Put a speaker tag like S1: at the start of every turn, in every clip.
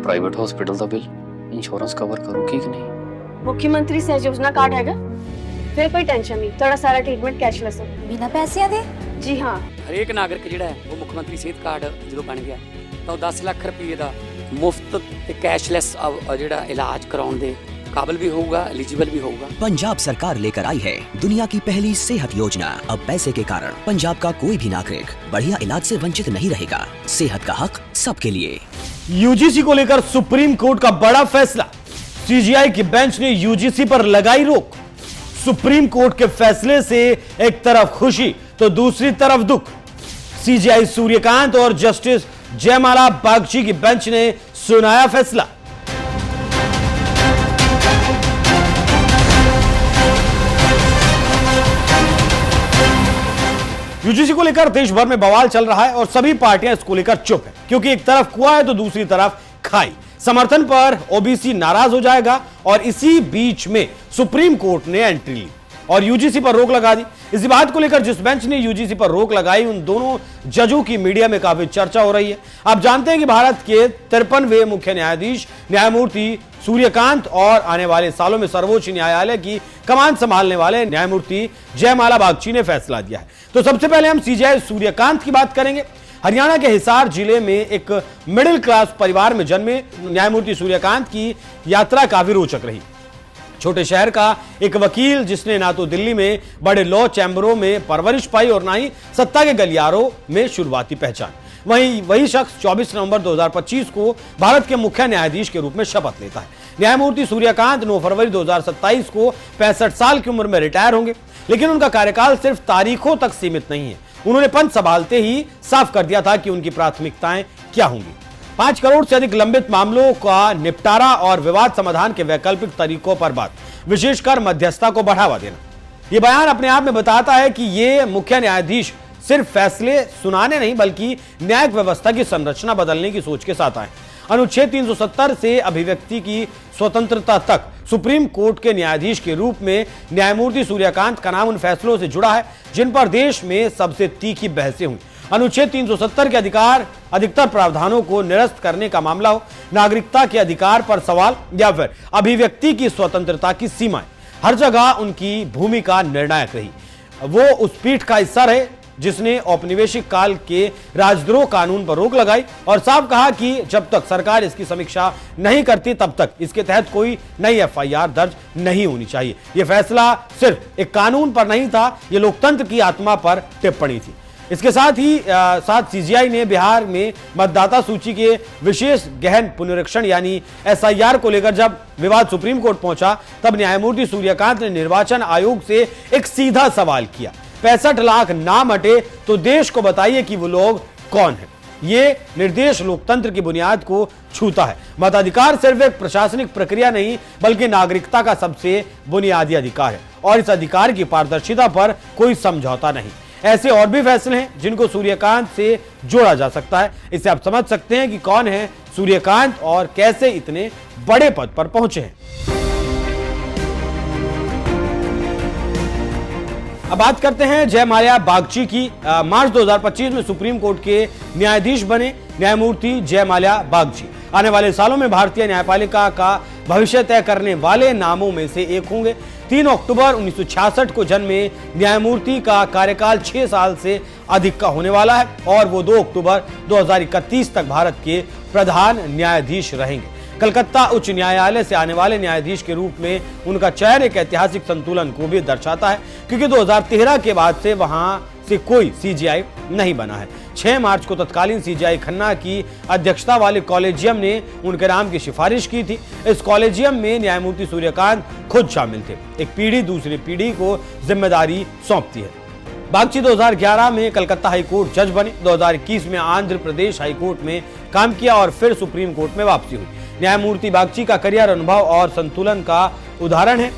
S1: Private hospital का bill insurance cover करूगी कि नहीं?
S2: मुख्यमंत्री सहज योजना कार्ड हैगा? फिर कोई टेंशन नहीं, थोड़ा सारा ट्रीटमेंट कैशलेस है।
S3: बिना पैसे दे?
S2: जी हाँ।
S4: ਹਰੇਕ ਨਾਗਰਿਕ ਜਿਹੜਾ ਹੈ ਉਹ ਮੁੱਖ ਮੰਤਰੀ ਸਿਹਤ ਕਾਰਡ ਜਦੋਂ ਬਣ ਗਿਆ ਤਾਂ ਉਹ 10 ਲੱਖ ਰੁਪਏ ਦਾ ਮੁਫਤ ਤੇ ਕੈਸ਼ਲੈਸ ਜਿਹੜਾ ਇਲਾਜ ਕਰਾਉਣ ਦੇ काबिल भी होगा, एलिजिबल भी होगा।
S5: पंजाब सरकार लेकर आई है दुनिया की पहली सेहत योजना। अब पैसे के कारण पंजाब का कोई भी नागरिक बढ़िया इलाज से वंचित नहीं रहेगा। सेहत का हक सबके लिए।
S6: यूजीसी को लेकर सुप्रीम कोर्ट का बड़ा फैसला। सीजीआई की बेंच ने यूजीसी पर लगाई रोक। सुप्रीम कोर्ट के फैसले से एक तरफ खुशी तो दूसरी तरफ दुख। सीजीआई सूर्यकांत और जस्टिस जयमाला बागची की बेंच ने सुनाया फैसला। यूजीसी को लेकर देश भर में बवाल चल रहा है और सभी पार्टियां इसको लेकर चुप है, क्योंकि एक तरफ कुआं है तो दूसरी तरफ खाई। समर्थन पर ओबीसी नाराज हो जाएगा और इसी बीच में सुप्रीम कोर्ट ने एंट्री ली और यूजीसी पर रोक लगा दी। इसी बात को लेकर जिस बेंच ने यूजीसी पर रोक लगाई उन दोनों जजों की मीडिया में काफी चर्चा हो रही है। आप जानते हैं कि भारत के 53वें मुख्य न्यायाधीश न्यायमूर्ति सूर्यकांत और आने वाले सालों में सर्वोच्च न्यायालय की कमान संभालने वाले न्यायमूर्ति जयमाला बागची ने फैसला दिया है। तो सबसे पहले हम सीजीआई सूर्यकांत की बात करेंगे। हरियाणा के हिसार जिले में एक मिडिल क्लास परिवार में जन्मे न्यायमूर्ति सूर्यकांत की यात्रा काफी रोचक रही। छोटे शहर का एक वकील जिसने ना तो दिल्ली में बड़े लॉ चैम्बरों में परवरिश पाई और ना ही सत्ता के गलियारों में शुरुआती पहचान, वही शख्स 24 नवंबर 2025 को भारत के मुख्य न्यायाधीश के रूप में शपथ लेता है। न्यायमूर्ति सूर्यकांत 9 फरवरी 2027 को 65 साल की उम्र में रिटायर होंगे, लेकिन उनका कार्यकाल सिर्फ तारीखों तक सीमित नहीं है। उन्होंने पद संभालते ही साफ कर दिया था कि उनकी प्राथमिकताएं क्या होंगी। 5 करोड़ से अधिक लंबित मामलों का निपटारा और विवाद समाधान के वैकल्पिक तरीकों पर बात, विशेषकर मध्यस्थता को बढ़ावा देना। यह बयान अपने आप में बताता है कि ये मुख्य न्यायाधीश सिर्फ फैसले सुनाने नहीं बल्कि न्यायिक व्यवस्था की संरचना बदलने की सोच के साथ आए। अनुच्छेद 370 से अभिव्यक्ति की स्वतंत्रता तक सुप्रीम कोर्ट के न्यायाधीश के रूप में न्यायमूर्ति सूर्यकांत का नाम उन फैसलों से जुड़ा है जिन पर देश में सबसे तीखी बहसें हुई। अनुच्छेद 370 के अधिकतर प्रावधानों को निरस्त करने का मामला हो, नागरिकता के अधिकार पर सवाल या फिर अभिव्यक्ति की स्वतंत्रता की सीमाएं, हर जगह उनकी भूमिका निर्णायक रही। वो उस पीठ का हिस्सा रहे जिसने औपनिवेशिक काल के राजद्रोह कानून पर रोक लगाई और साफ कहा कि जब तक सरकार इसकी समीक्षा नहीं करती तब तक इसके तहत कोई नई एफआईआर दर्ज नहीं होनी चाहिए। यह फैसला सिर्फ एक कानून पर नहीं था, यह लोकतंत्र की आत्मा पर टिप्पणी थी। इसके साथ सीजीआई ने बिहार में मतदाता सूची के विशेष गहन पुनरीक्षण यानी एसआईआर को लेकर जब विवाद सुप्रीम कोर्ट पहुंचा तब न्यायमूर्ति सूर्यकांत ने निर्वाचन आयोग से एक सीधा सवाल किया, 65 लाख नाम हटे तो देश को बताइए कि वो लोग कौन हैं। ये निर्देश लोकतंत्र की बुनियाद को छूता है। मताधिकार सिर्फ एक प्रशासनिक प्रक्रिया नहीं बल्कि नागरिकता का सबसे बुनियादी अधिकार है और इस अधिकार की पारदर्शिता पर कोई समझौता नहीं। ऐसे और भी फैसले हैं जिनको सूर्यकांत से जोड़ा जा सकता है। इससे आप समझ सकते हैं कि कौन है सूर्यकांत और कैसे इतने बड़े पद पर पहुंचे हैं। अब बात करते हैं जयमाल्या बागची की। मार्च 2025 में सुप्रीम कोर्ट के न्यायाधीश बने न्यायमूर्ति जयमाल्या बागची आने वाले सालों में भारतीय न्यायपालिका का भविष्य तय करने वाले नामों में से एक होंगे। 3 अक्टूबर 1966 को जन्मे न्यायमूर्ति का कार्यकाल 6 साल से अधिक का होने वाला है और वो 2 अक्टूबर 2031 तक भारत के प्रधान न्यायाधीश रहेंगे। कलकत्ता उच्च न्यायालय से आने वाले न्यायाधीश के रूप में उनका चयन एक ऐतिहासिक संतुलन को भी दर्शाता है, क्योंकि 2013 के बाद से वहां से कोई सीजीआई नहीं बना है। 6 मार्च को तत्कालीन सीजीआई खन्ना की अध्यक्षता वाले कॉलेजियम ने उनके नाम की सिफारिश की थी। इस कॉलेजियम में न्यायमूर्ति सूर्यकांत खुद शामिल थे। एक पीढ़ी दूसरी पीढ़ी को जिम्मेदारी सौंपती है। बागची 2011 में कलकत्ता हाईकोर्ट जज बने, 2021 में आंध्र प्रदेश हाईकोर्ट में काम किया और फिर सुप्रीम कोर्ट में वापसी हुई। न्यायमूर्ति बागची का करियर अनुभव और संतुलन का उदाहरण है।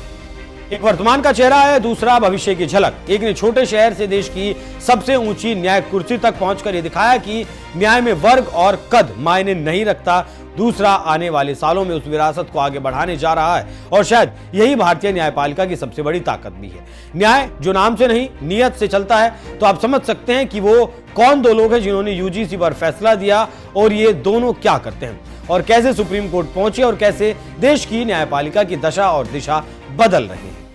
S6: एक वर्तमान का चेहरा है, दूसरा भविष्य की झलक। एक ने छोटे शहर से देश की सबसे ऊंची न्याय कुर्सी तक पहुंचकर यह दिखाया कि न्याय में वर्ग और कद मायने नहीं रखता, दूसरा आने वाले सालों में उस विरासत को आगे बढ़ाने जा रहा है और शायद यही भारतीय न्यायपालिका की सबसे बड़ी ताकत भी है। न्याय जो नाम से नहीं नियत से चलता है, तो आप समझ सकते हैं कि वो कौन दो लोग हैं जिन्होंने यूजीसी पर फैसला दिया और ये दोनों क्या करते हैं और कैसे सुप्रीम कोर्ट पहुंचे और कैसे देश की न्यायपालिका की दशा और दिशा बदल रही है।